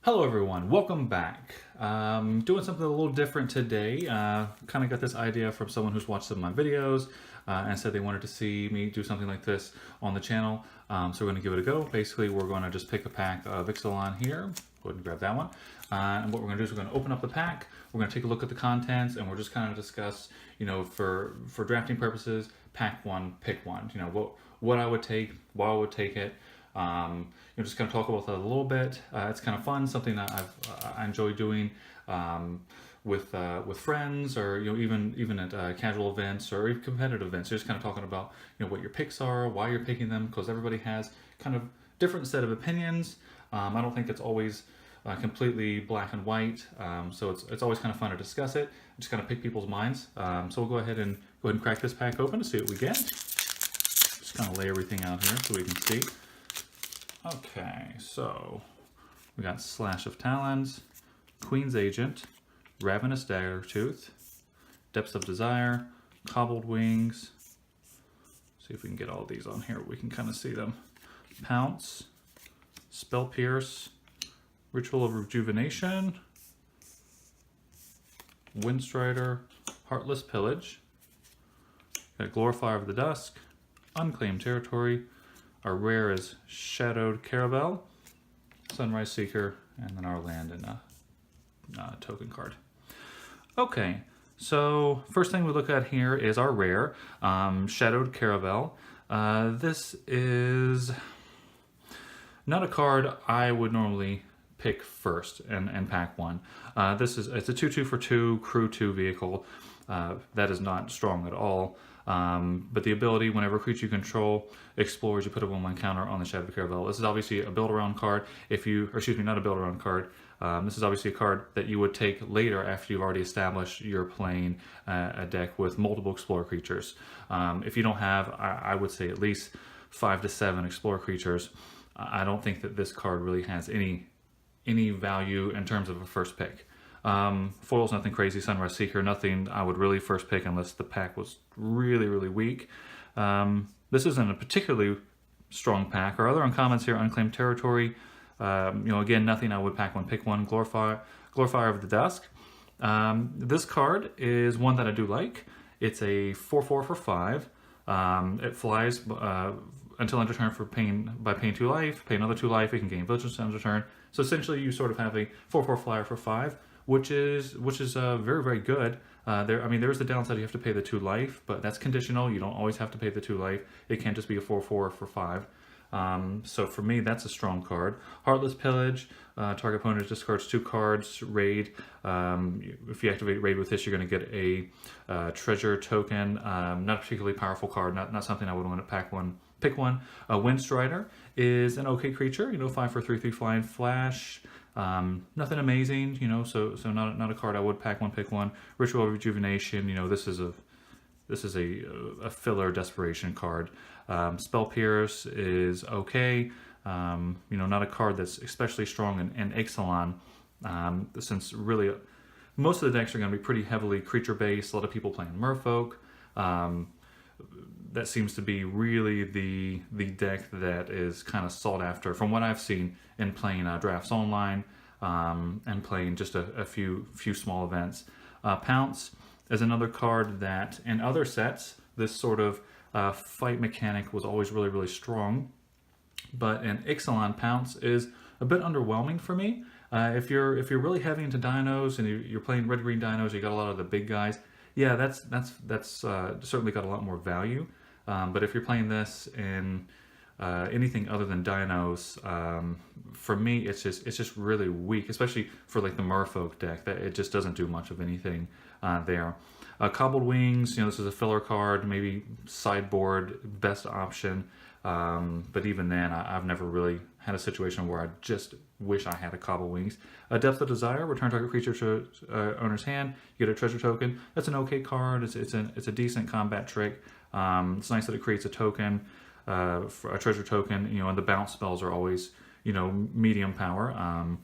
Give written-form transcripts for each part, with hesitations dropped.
Hello everyone, welcome back. Doing something a little different today. Kind of got this idea from someone who's watched some of my videos and said they wanted to see me do something like this on the channel. So we're going to give it a go. Basically, we're going to just pick a pack of Ixalan here. Go ahead and grab that one. And what we're going to do is we're going to open up the pack. We're going to take a look at the contents, and we're just kind of discuss, for drafting purposes, pack one, pick one. What I would take, why I would take it. Just kind of talk about that a little bit. It's kind of fun, something that I enjoy doing with friends, or even at casual events or even competitive events. Just kind of talking about what your picks are, why you're picking them, because everybody has kind of different set of opinions. I don't think it's always completely black and white, so it's always kind of fun to discuss it. Just kind of pick people's minds. So we'll go ahead and crack this pack open to see what we get. Just kind of lay everything out here so we can see. Okay, so we got Slash of Talons, Queen's Agent, Ravenous Daggertooth, Depths of Desire, Cobbled Wings. See if we can get all these on here. We can kind of see them. Pounce, Spell Pierce, Ritual of Rejuvenation, Windstrider, Heartless Pillage, got Glorifier of the Dusk, Unclaimed Territory. Our rare is Shadowed Caravel, Sunrise Seeker, and then our land and a token card. Okay, so first thing we look at here is our rare, Shadowed Caravel. This is not a card I would normally pick first and pack one. It's a 2/2 for 2 crew 2 vehicle. That is not strong at all. But the ability, whenever a creature you control explores, you put a 1/1 counter on the Shadowed Caravel. This is obviously a build-around card. Not a build-around card. This is obviously a card that you would take later after you've already established you're playing a deck with multiple Explorer creatures. If you don't have, I would say at least 5 to 7 Explorer creatures, I don't think that this card really has any value in terms of a first pick. Foil's nothing crazy. Sunrise Seeker, nothing I would really first pick unless the pack was really, really weak. This isn't a particularly strong pack. Our other uncommons here, Unclaimed Territory. Again, nothing I would pack one, pick one. Glorifier of the Dusk. This card is one that I do like. It's a 4/4 for 5. It flies until end of turn by paying 2 life. Pay another 2 life. It can gain vigilance end of turn. So essentially, you sort of have a 4/4 flyer for 5. Which is very, very good. There's the downside, you have to pay the 2 life, but that's conditional. You don't always have to pay the 2 life. It can't just be a 4/4 for 5. So for me, that's a strong card. Heartless Pillage, target opponent discards 2 cards, raid. If you activate raid with this, you're going to get a treasure token. Not a particularly powerful card, not something I would want to pick one. Windstrider is an okay creature, 5 for 3/3 flying flash. Nothing amazing, so not a card I would pack one, pick one. Ritual of Rejuvenation, this is a filler desperation card. Spell Pierce is okay. Not a card that's especially strong in Ixalan, since really most of the decks are going to be pretty heavily creature based. A lot of people playing Merfolk. That seems to be really the deck that is kind of sought after from what I've seen in playing drafts online and playing just a few small events. Pounce is another card that in other sets, this sort of fight mechanic was always really, really strong. But in Ixalan, Pounce is a bit underwhelming for me. If you're really heavy into dinos and you're playing red-green dinos, you got a lot of the big guys. Yeah, that's certainly got a lot more value. But if you're playing this in anything other than dinos, for me it's just really weak, especially for like the Merfolk deck. That it just doesn't do much of anything there. Cobbled Wings, this is a filler card, maybe sideboard best option. But even then, I've never really had a situation where I just wish I had a Cobbled Wings. Depth of Desire, return target creature to owner's hand. You get a treasure token. That's an okay card. It's a decent combat trick. It's nice that it creates a token, a treasure token. And the bounce spells are always medium power.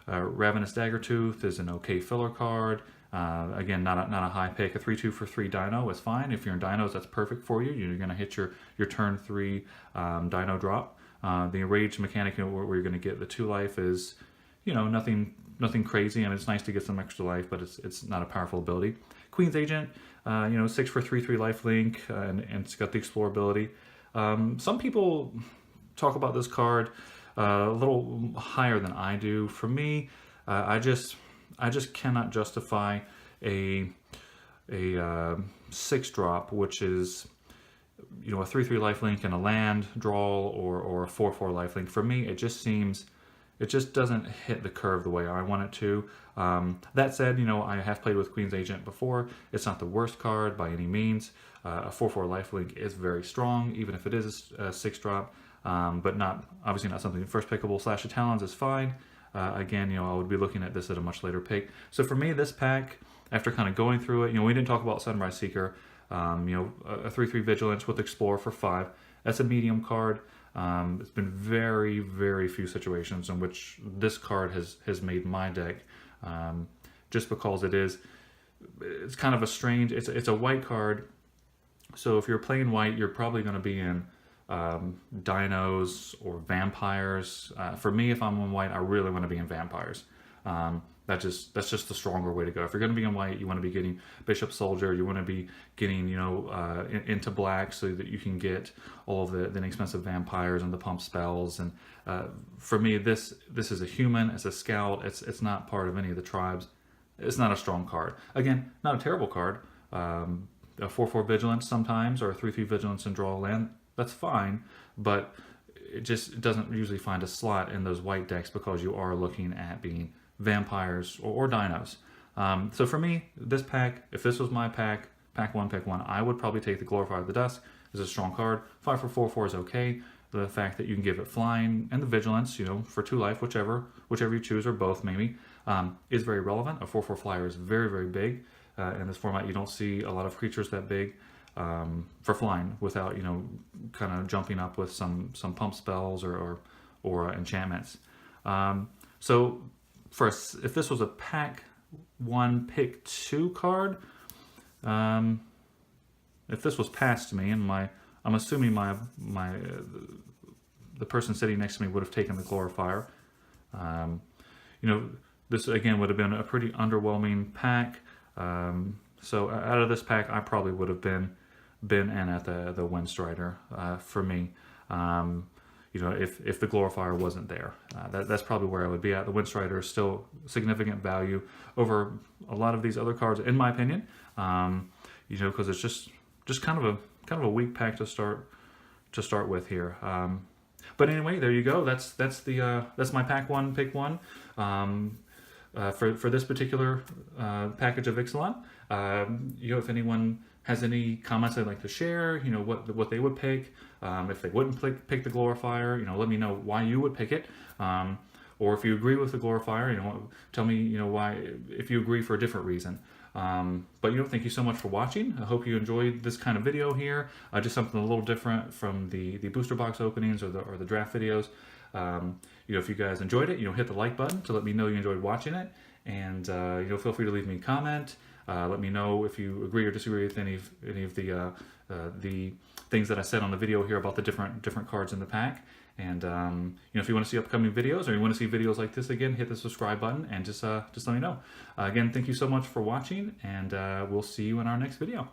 Ravenous Daggertooth is an okay filler card. Again, not a high pick. A 3/2 for 3 dino is fine. If you're in dinos, that's perfect for you. You're going to hit your turn 3 dino drop. The enraged mechanic where you're going to get the 2 life is you know, nothing crazy, and it's nice to get some extra life, but it's not a powerful ability. Queen's Agent, you know, 6 for 3/3 lifelink, and it's got the explorability. Some people talk about this card a little higher than I do. For me, I just cannot justify a 6-drop, which is, you know, a 3/3 lifelink and a land draw, or a 4/4 lifelink. For me, it just doesn't hit the curve the way I want it to. That said, you know, I have played with Queen's Agent before. It's not the worst card by any means. A 4/4 lifelink is very strong, even if it is a 6-drop, but obviously not something first pickable. Slash of Talons is fine. Again, you know, I would be looking at this at a much later pick. So for me, this pack, after kind of going through it, you know, we didn't talk about Sunrise Seeker. You know, a 3/3 Vigilance with Explorer for 5. That's a medium card. It's been very, very few situations in which this card has made my deck, just because it's kind of a strange, it's a white card. So if you're playing white, you're probably going to be in dinos or vampires. For me, if I'm in white, I really want to be in vampires. That's just the stronger way to go. If you're going to be in white, you want to be getting Bishop Soldier. You want to be getting, you know, into black so that you can get all of the inexpensive vampires and the pump spells. And for me, this is a human. It's a scout. It's not part of any of the tribes. It's not a strong card. Again, not a terrible card. A 4/4 Vigilance sometimes, or a 3/3 Vigilance and draw a land. That's fine, but it doesn't usually find a slot in those white decks because you are looking at being vampires or dinos. So for me, this pack, if this was my pack 1, pick 1, I would probably take the Glorifier of the Dusk. It's a strong card. 5 for 4/4 is okay. The fact that you can give it flying and the vigilance, you know, for 2 life, whichever you choose, or both maybe, is very relevant. A 4/4 flyer is very, very big. In this format, you don't see a lot of creatures that big for flying without, you know, kind of jumping up with some pump spells or enchantments. So if this was a pack 1, pick 2 card, if this was passed to me, and I'm assuming the person sitting next to me would have taken the Glorifier. You know, this again would have been a pretty underwhelming pack. So out of this pack, I probably would have been in at the Windstrider for me. You know, if the Glorifier wasn't there, that's probably where I would be at. The Windstrider is still significant value over a lot of these other cards, in my opinion. You know, because it's just kind of a weak pack to start with here. But anyway, there you go. That's my pack 1, pick 1. For this particular package of Ixalan. You know, if anyone has any comments they'd like to share, you know, what they would pick, if they wouldn't pick the Glorifier, you know, let me know why you would pick it, or if you agree with the Glorifier, you know, tell me, you know, why, if you agree for a different reason. But you know, thank you so much for watching. I hope you enjoyed this kind of video here, just something a little different from the booster box openings or the draft videos. You know, if you guys enjoyed it, you know, hit the like button to let me know you enjoyed watching it, and you know, feel free to leave me a comment. Let me know if you agree or disagree with any of the things that I said on the video here about the different cards in the pack. And you know, if you want to see upcoming videos, or you want to see videos like this again, hit the subscribe button and just let me know. Again, thank you so much for watching, and we'll see you in our next video.